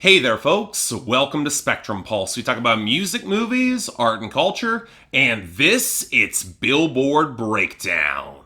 Hey there, folks. Welcome to Spectrum Pulse. We talk about music, movies, art, and culture, and it's Billboard Breakdown.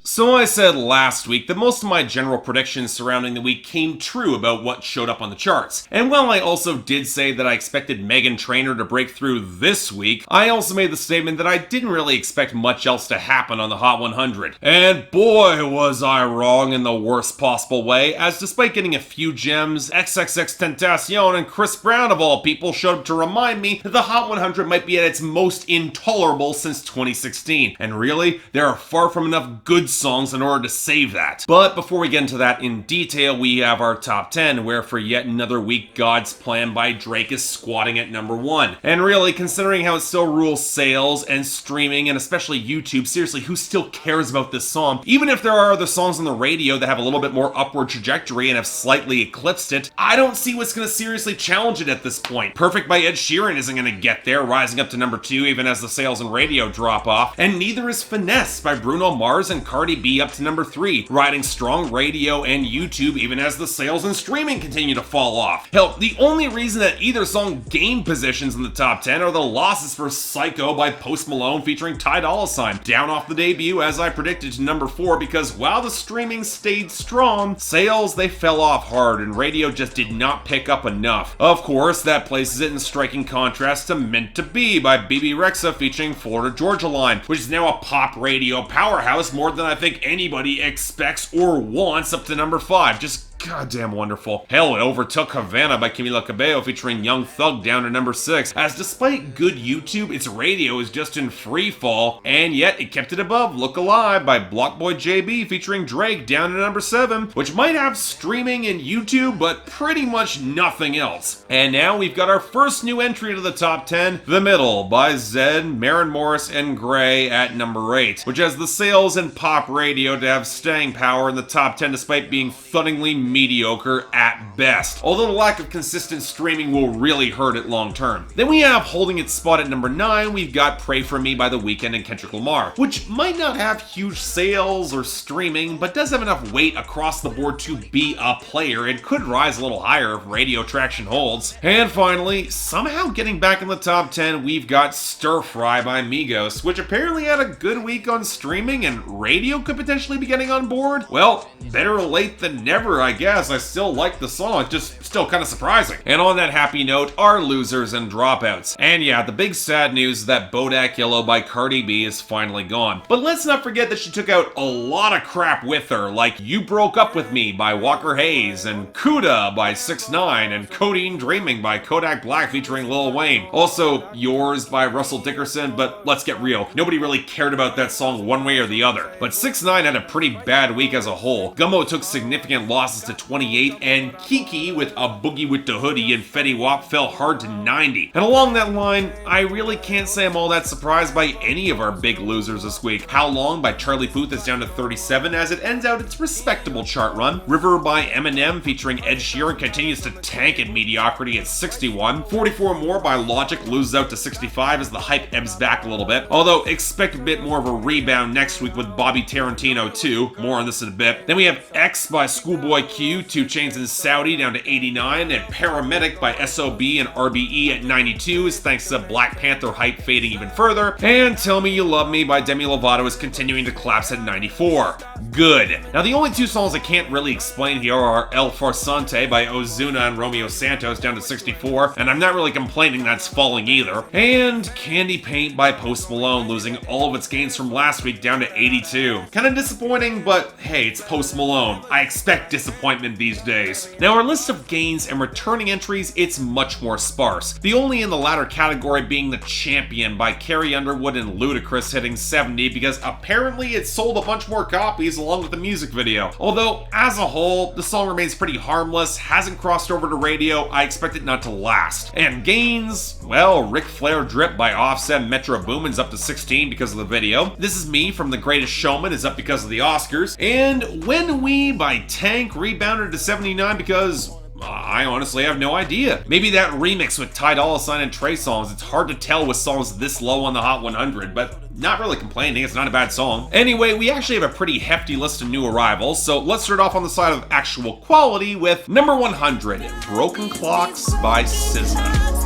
So I said last week that most of my general predictions surrounding the week came true about what showed up on the charts. And while I also did say that I expected Meghan Trainor to break through this week, I also made the statement that I didn't really expect much else to happen on the Hot 100. And boy was I wrong in the worst possible way, as despite getting a few gems, XXXTentacion and Chris Brown of all people showed up to remind me that the Hot 100 might be at its most intolerable since 2016. And really, there are far from enough good songs in order to save that. But before we get into that in detail, we have our top 10, where for yet another week, God's Plan by Drake is squatting at number 1. And really, considering how it still rules sales and streaming, and especially YouTube, seriously, who still cares about this song? Even if there are other songs on the radio that have a little bit more upward trajectory and have slightly eclipsed it, I don't see what's going to seriously challenge it at this point. Perfect by Ed Sheeran isn't going to get there, rising up to number 2 even as the sales and radio drop off, and neither is Finesse by Bruno Mars and Cardi B up to number 3, riding strong radio and YouTube even as the sales and streaming continue to fall off. Hell, the only reason that either song gained positions in the top 10 are the losses for Psycho by Post Malone featuring Ty Dolla $ign, down off the debut as I predicted to number 4 because while the streaming stayed strong, sales they fell off hard and radio just did not pick up enough. Of course, that places it in striking contrast to Meant to Be by BB Rexa featuring Florida Georgia Line, which is now a pop radio powerhouse more than I think anybody expects or wants, up to number 5. Just goddamn wonderful. Hell, it overtook Havana by Camila Cabello featuring Young Thug down to number 6, as despite good YouTube, its radio is just in free fall, and yet it kept it above Look Alive by Blockboy JB featuring Drake down to number 7, which might have streaming and YouTube, but pretty much nothing else. And now we've got our first new entry to the top 10, The Middle by Zedd, Maren Morris, and Gray at number 8, which has the sales and pop radio to have staying power in the top 10 despite being thuddingly mediocre at best, although the lack of consistent streaming will really hurt it long term. Then we have holding its spot at number 9, we've got Pray For Me by The Weeknd and Kendrick Lamar, which might not have huge sales or streaming, but does have enough weight across the board to be a player and could rise a little higher if radio traction holds. And finally, somehow getting back in the top 10, we've got Stir Fry by Migos, which apparently had a good week on streaming and radio could potentially be getting on board. Well, better late than never, I guess. I still like the song, it's just still kind of surprising. And on that happy note, our losers and dropouts. And yeah, the big sad news is that Bodak Yellow by Cardi B is finally gone. But let's not forget that she took out a lot of crap with her, like You Broke Up With Me by Walker Hayes, and Cuda by 6ix9ine, and Codeine Dreaming by Kodak Black featuring Lil Wayne. Also, Yours by Russell Dickerson, but let's get real, nobody really cared about that song one way or the other. But 6ix9ine had a pretty bad week as a whole. Gummo took significant losses to 28, and Kiki with A Boogie With The Hoodie and Fetty Wap fell hard to 90. And along that line, I really can't say I'm all that surprised by any of our big losers this week. How Long by Charlie Puth is down to 37 as it ends out its respectable chart run. River by Eminem featuring Ed Sheeran continues to tank in mediocrity at 61. 44 More by Logic loses out to 65 as the hype ebbs back a little bit, although expect a bit more of a rebound next week with Bobby Tarantino 2. More on this in a bit. Then we have X by Schoolboy Q, 2 Chainz and Saudi down to 89, and Paramedic by SOB and RBE at 92 is thanks to Black Panther hype fading even further, and Tell Me You Love Me by Demi Lovato is continuing to collapse at 94. Good. Now the only 2 songs I can't really explain here are El Farsante by Ozuna and Romeo Santos down to 64, and I'm not really complaining that's falling either, and Candy Paint by Post Malone losing all of its gains from last week down to 82. Kinda disappointing, but hey, it's Post Malone. I expect disappointment these days. Now our list of gains and returning entries, it's much more sparse. The only in the latter category being The Champion by Carrie Underwood and Ludacris hitting 70 because apparently it sold a bunch more copies along with the music video. Although, as a whole, the song remains pretty harmless, hasn't crossed over to radio, I expect it not to last. And gains, well, Ric Flair Drip by Offset and Metro Boomin's up to 16 because of the video. This Is Me from The Greatest Showman is up because of the Oscars. And When We by Tank rebounded to 79 because I honestly have no idea. Maybe that remix with Ty Dolla $ign and Trey Songz. It's hard to tell with songs this low on the Hot 100, but not really complaining, it's not a bad song. Anyway, we actually have a pretty hefty list of new arrivals, so let's start off on the side of actual quality with number 100, Broken Clocks by SZA.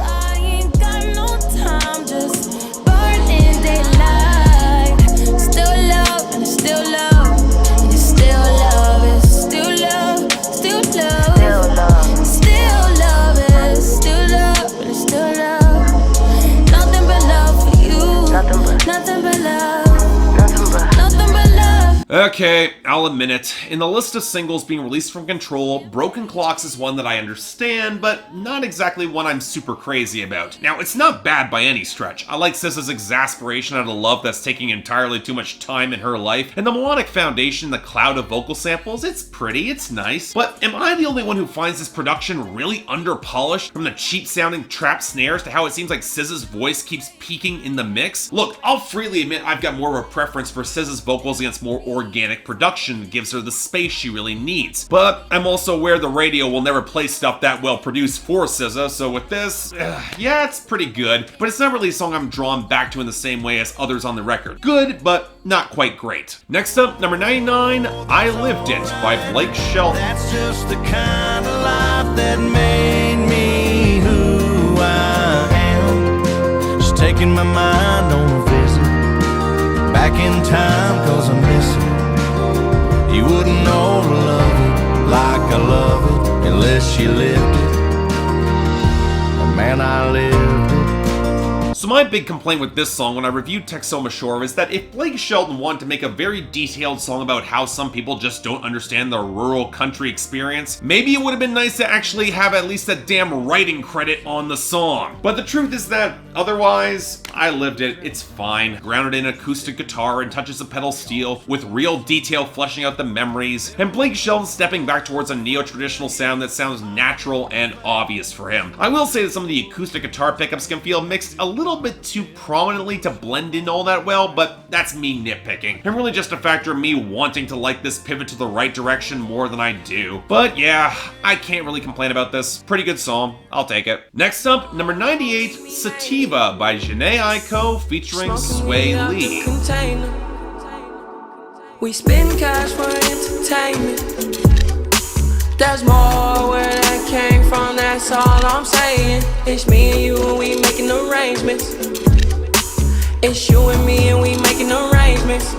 I ain't got no time, just burning daylight. Still love, and it's still love, and it's still love, it's still love, still love, still love, still love, it's still love, and it's still love. Nothing but love for you, nothing but love, nothing but love. Okay, I'll admit it. In the list of singles being released from Control, Broken Clocks is one that I understand, but not exactly one I'm super crazy about. Now, it's not bad by any stretch. I like SZA's exasperation out of love that's taking entirely too much time in her life, and the melodic foundation, the cloud of vocal samples, it's pretty, it's nice. But am I the only one who finds this production really underpolished, from the cheap-sounding trap snares to how it seems like SZA's voice keeps peaking in the mix? Look, I'll freely admit I've got more of a preference for SZA's vocals against more organic production that gives her the space she really needs. But I'm also aware the radio will never play stuff that well produced for SZA, so with this, yeah, it's pretty good, but it's not really a song I'm drawn back to in the same way as others on the record. Good, but not quite great. Next up, number 99, I Lived It by Blake Shelton. That's just the kind of life that made me who I am. Just taking my mind on a visit back in time, cause I miss it. You wouldn't know to love it like I love it unless you lived it. And man, I lived it. So my big complaint with this song when I reviewed Texoma Shore is that if Blake Shelton wanted to make a very detailed song about how some people just don't understand the rural country experience, maybe it would have been nice to actually have at least a damn writing credit on the song. But the truth is that, otherwise, I Lived It, it's fine. Grounded in acoustic guitar and touches of pedal steel, with real detail fleshing out the memories, and Blake Shelton stepping back towards a neo-traditional sound that sounds natural and obvious for him. I will say that some of the acoustic guitar pickups can feel mixed a little bit too prominently to blend in all that well, but that's me nitpicking. And really just a factor of me wanting to like this pivot to the right direction more than I do. But yeah, I can't really complain about this. Pretty good song. I'll take it. Next up, number 98, Sativa by Jhene Aiko featuring Swae Lee. We spend cash for entertainment. There's more where that came from, that's all I'm saying. It's me and you and we making arrangements. It's you and me and we making arrangements.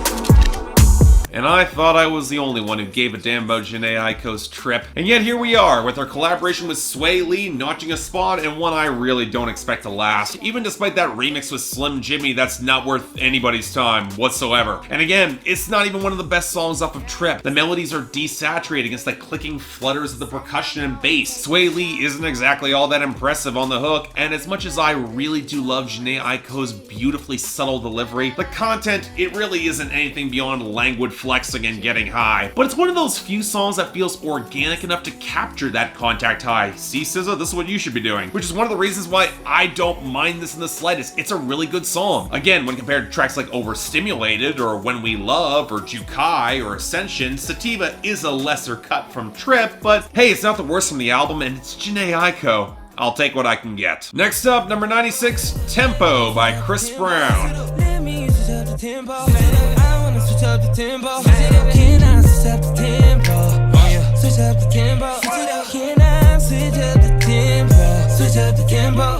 And I thought I was the only one who gave a damn about Jhene Aiko's trip. And yet here we are, with her collaboration with Swae Lee notching a spot, and one I really don't expect to last. Even despite that remix with Slim Jimmy that's not worth anybody's time whatsoever. And again, it's not even one of the best songs off of Trip. The melodies are desaturated against the clicking flutters of the percussion and bass. Swae Lee isn't exactly all that impressive on the hook, and as much as I really do love Jhene Aiko's beautifully subtle delivery, the content, it really isn't anything beyond languid flexing and getting high. But it's one of those few songs that feels organic enough to capture that contact high. See, SZA, this is what you should be doing. Which is one of the reasons why I don't mind this in the slightest. It's a really good song. Again, when compared to tracks like Overstimulated or When We Love or Jukai or Ascension, Sativa is a lesser cut from Trip, but hey, it's not the worst from the album, and it's Jhene Aiko. I'll take what I can get. Next up, number 96, Tempo by Chris Brown. Switch up the tempo. Can I switch up the tempo? Switch up the tempo. Can I switch up the tempo? Switch up the tempo.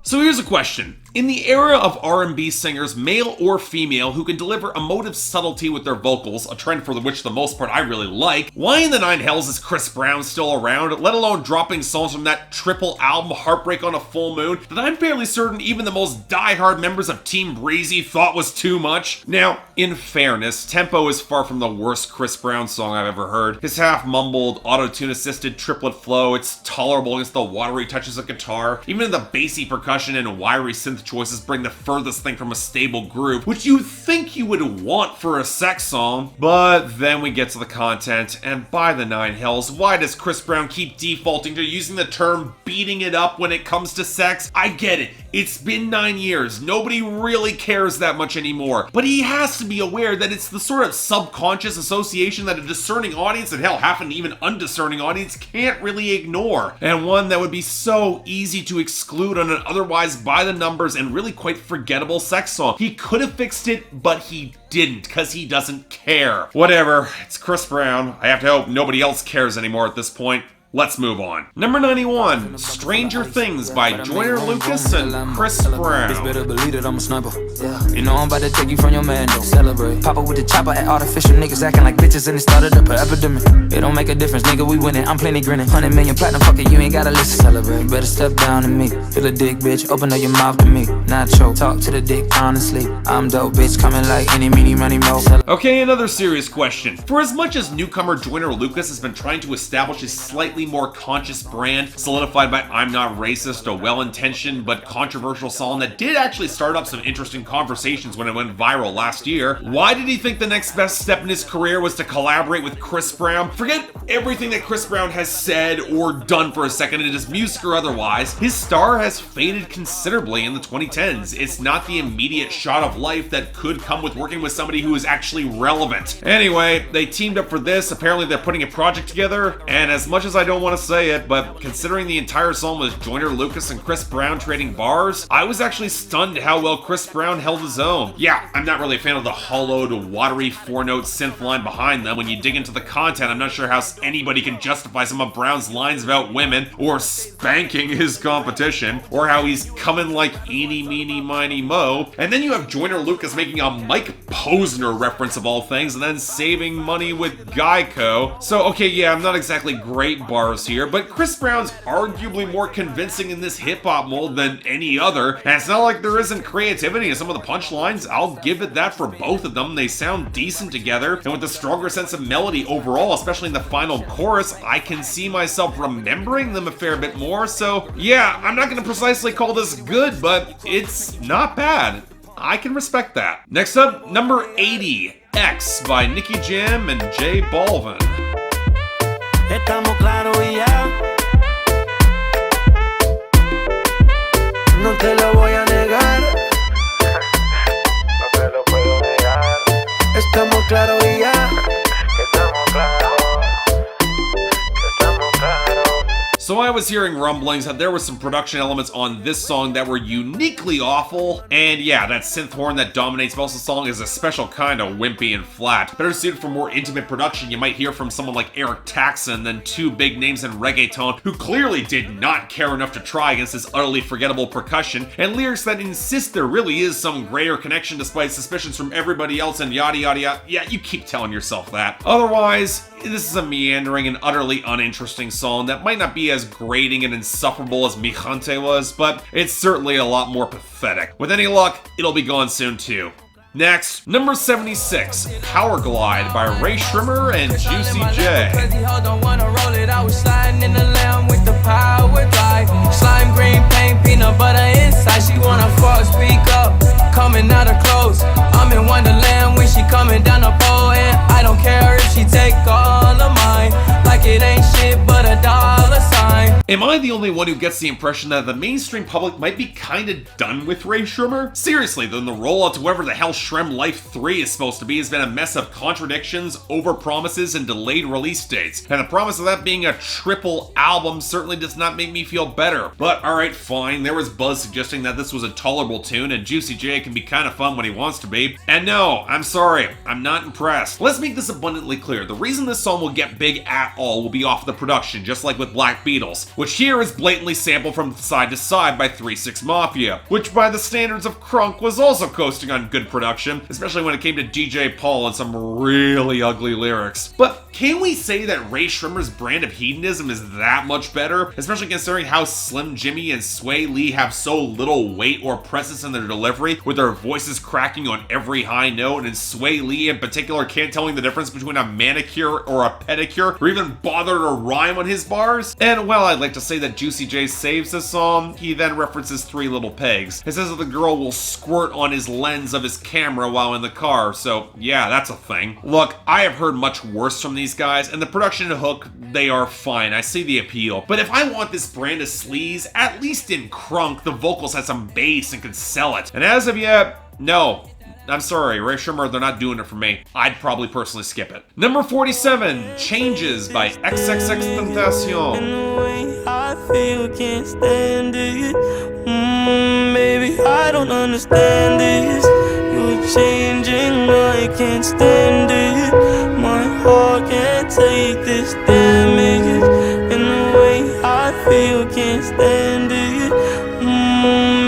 So here's a question. In the era of R&B singers, male or female, who can deliver emotive subtlety with their vocals, a trend for which the most part I really like, why in the nine hells is Chris Brown still around, let alone dropping songs from that triple album Heartbreak on a Full Moon that I'm fairly certain even the most diehard members of Team Breezy thought was too much? Now, in fairness, Tempo is far from the worst Chris Brown song I've ever heard. His half-mumbled, auto-tune assisted triplet flow, it's tolerable against the watery touches of guitar, even the bassy percussion and wiry synth choices bring the furthest thing from a stable groove, which you'd think you would want for a sex song. But then we get to the content, and by the nine hells, why does Chris Brown keep defaulting to using the term beating it up when it comes to sex? I get it. It's been 9 years. Nobody really cares that much anymore. But he has to be aware that it's the sort of subconscious association that a discerning audience, and hell, half an even undiscerning audience, can't really ignore. And one that would be so easy to exclude on an otherwise by the numbers and really quite forgettable sex song. He could have fixed it, but he didn't, because he doesn't care. Whatever, it's Chris Brown. I have to hope nobody else cares anymore at this point. Let's move on. Number 91, Stranger Things by Joyner Lucas and Chris Brown. Bitch better believe that I'm a sniper. Yeah. You know I'm about to take you from your man, don't celebrate. Papa with the chopper at artificial niggas acting like bitches and it started up an epidemic. It don't make a difference, nigga, we winning. I'm plenty grinning. 100 million platinum, fuck it, you ain't gotta listen. Celebrate, better step down to me. Feel a dick, bitch, open up your mouth to me. Nacho, talk to the dick, honestly. I'm dope, bitch, coming like any, meeny, money, mo. Okay, another serious question. For as much as newcomer Joyner Lucas has been trying to establish his slightly more conscious brand, solidified by I'm Not Racist, a well-intentioned but controversial song that did actually start up some interesting conversations when it went viral last year, why did he think the next best step in his career was to collaborate with Chris Brown? Forget everything that Chris Brown has said or done for a second in his music or otherwise. His star has faded considerably in the 2010s. It's not the immediate shot of life that could come with working with somebody who is actually relevant. Anyway, they teamed up for this. Apparently they're putting a project together, and as much as I don't want to say it, but considering the entire song was Joyner Lucas and Chris Brown trading bars, I was actually stunned how well Chris Brown held his own. Yeah, I'm not really a fan of the hollowed, watery 4-note synth line behind them. When you dig into the content, I'm not sure how anybody can justify some of Brown's lines about women, or spanking his competition, or how he's coming like eeny, meeny, miny, mo. And then you have Joyner Lucas making a Mike Posner reference of all things, and then saving money with Geico. So, okay, yeah, I'm not exactly great bars here, but Chris Brown's arguably more convincing in this hip-hop mold than any other, and it's not like there isn't creativity in some of the punchlines. I'll give it that for both of them. They sound decent together, and with a stronger sense of melody overall, especially in the final chorus, I can see myself remembering them a fair bit more. So yeah, I'm not gonna precisely call this good, but it's not bad. I can respect that. Next up, number 80, X by Nicky Jam and J Balvin. Estamos claros y ya. No te lo voy a negar. No te lo puedo negar. Estamos claros y ya. Estamos claros. Estamos claros. So I was hearing rumblings that there were some production elements on this song that were uniquely awful, and yeah, that synth horn that dominates most of the song is a special kind of wimpy and flat. Better suited for more intimate production you might hear from someone like Eric Taxon than two big names in reggaeton who clearly did not care enough to try against this utterly forgettable percussion, and lyrics that insist there really is some greater connection despite suspicions from everybody else and yada yada yada. Yeah, you keep telling yourself that. Otherwise, this is a meandering and utterly uninteresting song that might not be as grating and insufferable as Mi Gente was, but it's certainly a lot more pathetic. With any luck, it'll be gone soon too. Next, number 76, Powerglide by Rae Sremmurd and Juicy J. Slime green paint, peanut butter inside. She wanna fuck, speak up, coming out of clothes. I'm in Wonderland when she coming down the pole, and I don't care if she take all of mine. Like it ain't shit but a dollar sign. Am I the only one who gets the impression that the mainstream public might be kinda done with Rae Sremmurd? Seriously, then the rollout to whoever the hell Shrem Life 3 is supposed to be has been a mess of contradictions, overpromises, and delayed release dates. And the promise of that being a triple album certainly does not make me feel better. But alright, fine, there was buzz suggesting that this was a tolerable tune and Juicy J can be kinda fun when he wants to be. And no, I'm sorry, I'm not impressed. Let's make this abundantly clear. The reason this song will get big at all will be off the production, just like with Black Beatles, which here is blatantly sampled from Side to Side by 3 6 Mafia, which by the standards of crunk was also coasting on good production, especially when it came to DJ Paul and some really ugly lyrics. But can we say that Rae Sremmurd's brand of hedonism is that much better, especially considering how Slim Jimmy and Swae Lee have so little weight or presence in their delivery, with their voices cracking on every high note, and Swae Lee in particular can't tell the difference between a manicure or a pedicure, or even bother to rhyme on his bars? And while I'd like to say that Juicy J saves this song, he then references Three Little Pigs. It says that the girl will squirt on his lens of his camera while in the car, so yeah, that's a thing. Look, I have heard much worse from these guys, and the production and hook, they are fine. I see the appeal. But if I want this brand of sleaze, at least in Crunk, the vocals had some bass and could sell it. And as of yet, no. I'm sorry, Rae Sremmurd, they're not doing it for me. I'd probably personally skip it. Number 47, Changes by XXXTentacion. I feel can't stand it. Baby, I don't understand this. You're changing, I can't stand it. My heart can't take this damage. And the way I feel can't stand it.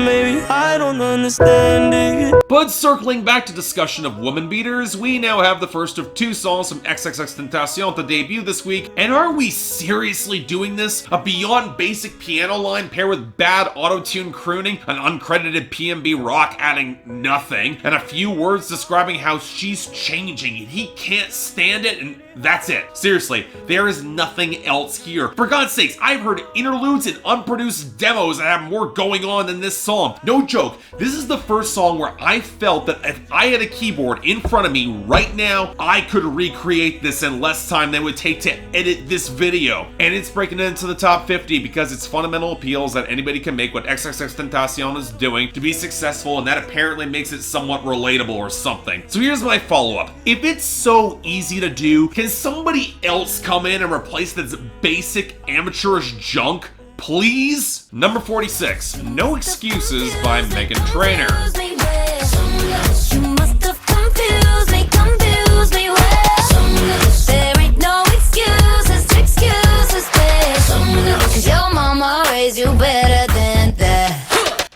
Baby, I don't understand it. But circling back to discussion of woman beaters, we now have the first of 2 songs from XXXTentacion to debut this week, and are we seriously doing this? A beyond basic piano line paired with bad auto-tune crooning, an uncredited PNB rock adding nothing, and a few words describing how she's changing and he can't stand it, and that's it. Seriously, there is nothing else here. For God's sakes, I've heard interludes and unproduced demos that have more going on than this song. No joke, this is the first song where I felt that if I had a keyboard in front of me right now, I could recreate this in less time than it would take to edit this video. And it's breaking into the top 50 because its fundamental appeals that anybody can make what XXXTentacion is doing to be successful, and that apparently makes it somewhat relatable or something. So here's my follow-up. If it's so easy to do, can somebody else come in and replace this basic amateurish junk? Please? Number 46, No Excuses by Meghan Trainor. You must have confused me well. There ain't no excuses, babe. 'Cause your mama raised you better than that.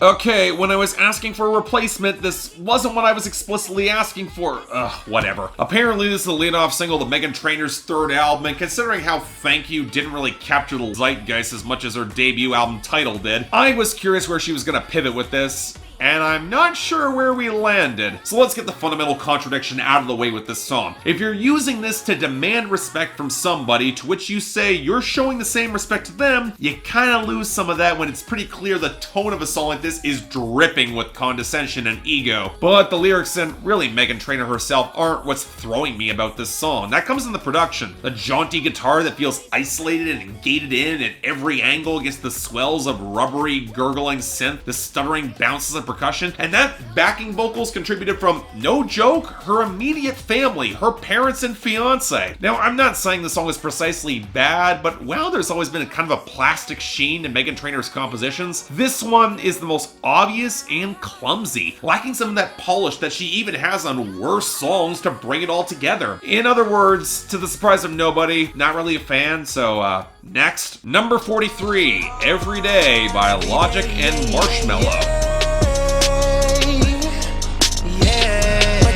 Okay, when I was asking for a replacement, this wasn't what I was explicitly asking for. Ugh, whatever. Apparently this is the lead-off single to Meghan Trainor's 3rd album, and considering how Thank You didn't really capture the zeitgeist as much as her debut album title did, I was curious where she was gonna pivot with this, and I'm not sure where we landed. So let's get the fundamental contradiction out of the way with this song. If you're using this to demand respect from somebody to which you say you're showing the same respect to them, you kinda lose some of that when it's pretty clear the tone of a song like this is dripping with condescension and ego. But the lyrics and really Meghan Trainor herself aren't what's throwing me about this song. That comes in the production. The jaunty guitar that feels isolated and gated in at every angle against the swells of rubbery, gurgling synth, the stuttering bounces of percussion, and that backing vocals contributed from, no joke, her immediate family, her parents and fiance. Now, I'm not saying the song is precisely bad, but while there's always been a kind of a plastic sheen to Meghan Trainor's compositions, this one is the most obvious and clumsy, lacking some of that polish that she even has on worse songs to bring it all together. In other words, to the surprise of nobody, not really a fan, so next. Number 43, Every Day by Logic and Marshmello.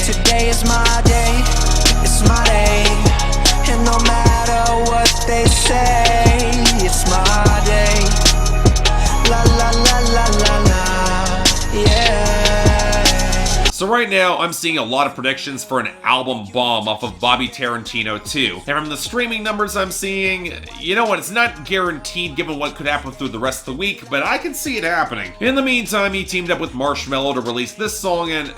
Today is my day, it's my day. And no matter what they say, it's my day. La la la la la la, yeah. So right now, I'm seeing a lot of predictions for an album bomb off of Bobby Tarantino 2. And from the streaming numbers I'm seeing, you know what, it's not guaranteed given what could happen through the rest of the week, but I can see it happening. In the meantime, he teamed up with Marshmello to release this song, and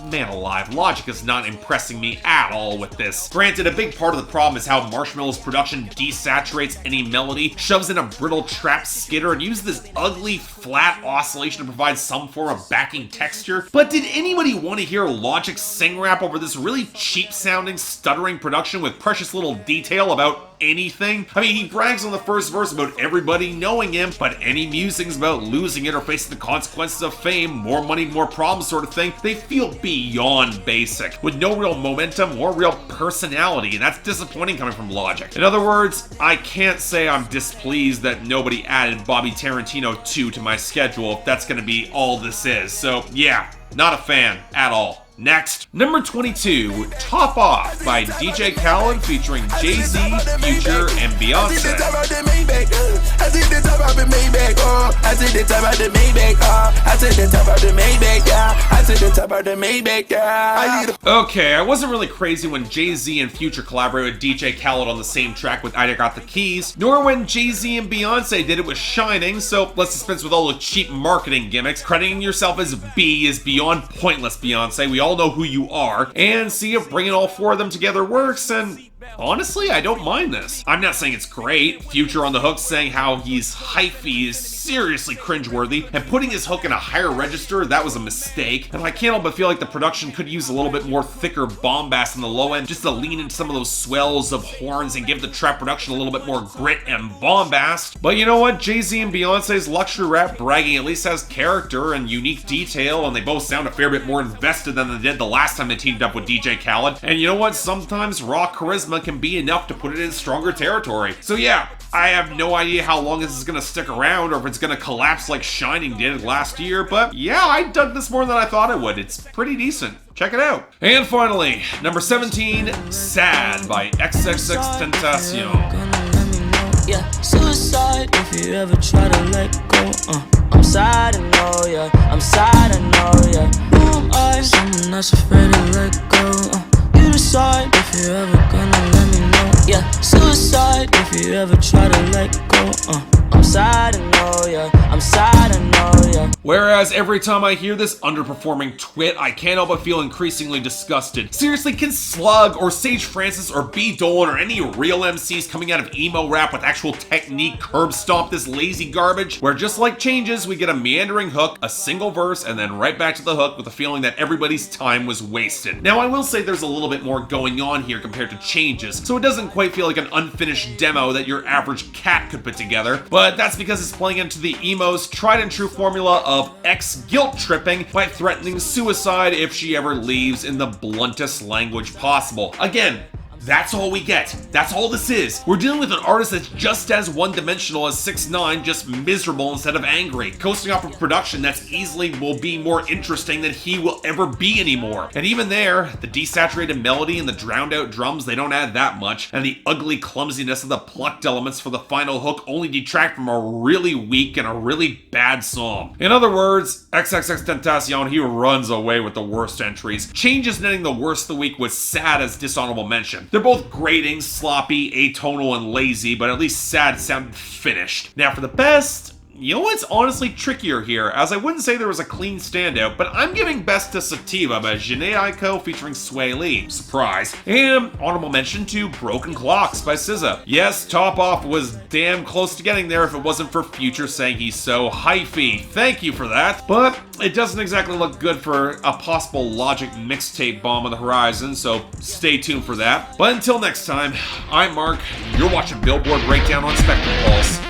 man alive, Logic is not impressing me at all with this. Granted, a big part of the problem is how Marshmello's production desaturates any melody, shoves in a brittle trap skitter, and uses this ugly, flat oscillation to provide some form of backing texture. But did anybody want to hear Logic sing rap over this really cheap-sounding, stuttering production with precious little detail about anything? I mean, he brags on the first verse about everybody knowing him, but any musings about losing it or facing the consequences of fame, more money, more problems sort of thing, they feel beyond basic, with no real momentum or real personality, and that's disappointing coming from Logic. In other words, I can't say I'm displeased that nobody added Bobby Tarantino 2 to my schedule if that's gonna be all this is. So yeah, not a fan at all. Next, number 22, Top Off by DJ Khaled featuring Jay-Z, Future, and Beyonce. Okay, I wasn't really crazy when Jay-Z and Future collaborated with DJ Khaled on the same track with I Got the Keys, nor when Jay-Z and Beyonce did it with Shining, so let's dispense with all the cheap marketing gimmicks. Crediting yourself as B is beyond pointless, Beyonce. We all know who you are, and see if bringing all four of them together works, and honestly, I don't mind this. I'm not saying it's great. Future on the hook saying how he's hyphy is seriously cringeworthy, and putting his hook in a higher register, that was a mistake. And I can't help but feel like the production could use a little bit more thicker bombast on the low end, just to lean into some of those swells of horns and give the trap production a little bit more grit and bombast. But you know what? Jay-Z and Beyonce's luxury rap bragging at least has character and unique detail, and they both sound a fair bit more invested than they did the last time they teamed up with DJ Khaled. And you know what? Sometimes raw charisma can be enough to put it in stronger territory. So yeah, I have no idea how long this is gonna stick around or if it's gonna collapse like Shining did last year, but yeah, I dug this more than I thought I would. It's pretty decent. Check it out. And finally, number 17, Sad by XXXTentacion. Yeah, suicide if you ever try to let go. I'm sad, I know, yeah. I'm sad, I know, yeah. Who am I? Someone that's afraid to let go. You decide if you're ever gonna let me know. Yeah, suicide if you ever try to let go. I'm sad, I know, yeah. I'm sad, I know, yeah. Whereas every time I hear this underperforming twit, I can't help but feel increasingly disgusted. Seriously, can Slug or Sage Francis or B. Dolan or any real MCs coming out of emo rap with actual technique curb stomp this lazy garbage? Where just like Changes, we get a meandering hook, a single verse, and then right back to the hook with the feeling that everybody's time was wasted. Now, I will say there's a little bit more going on here compared to Changes, so it doesn't quite feel like an unfinished demo that your average cat could put together, but that's because it's playing into the emo's tried and true formula of X guilt tripping by threatening suicide if she ever leaves in the bluntest language possible. Again, that's all we get. That's all this is. We're dealing with an artist that's just as one-dimensional as 6ix9ine, just miserable instead of angry, coasting off a production that's easily will be more interesting than he will ever be anymore. And even there, the desaturated melody and the drowned-out drums, they don't add that much, and the ugly clumsiness of the plucked elements for the final hook only detract from a really weak and a really bad song. In other words, XXXTentacion, he runs away with the worst entries. Changes netting the worst of the week was Sad as Dishonourable mention. They're both grating, sloppy, atonal, and lazy, but at least Sad sounded finished. Now for the best, you know what's honestly trickier here, as I wouldn't say there was a clean standout, but I'm giving best to Sativa by Jhene Aiko featuring Swae. Surprise. And honorable mention to Broken Clocks by SZA. Yes, Top Off was damn close to getting there if it wasn't for Future saying he's so hyphy. Thank you for that. But it doesn't exactly look good for a possible Logic mixtape bomb on the horizon, so stay tuned for that. But until next time, I'm Mark, you're watching Billboard Breakdown on Spectrum Pulse.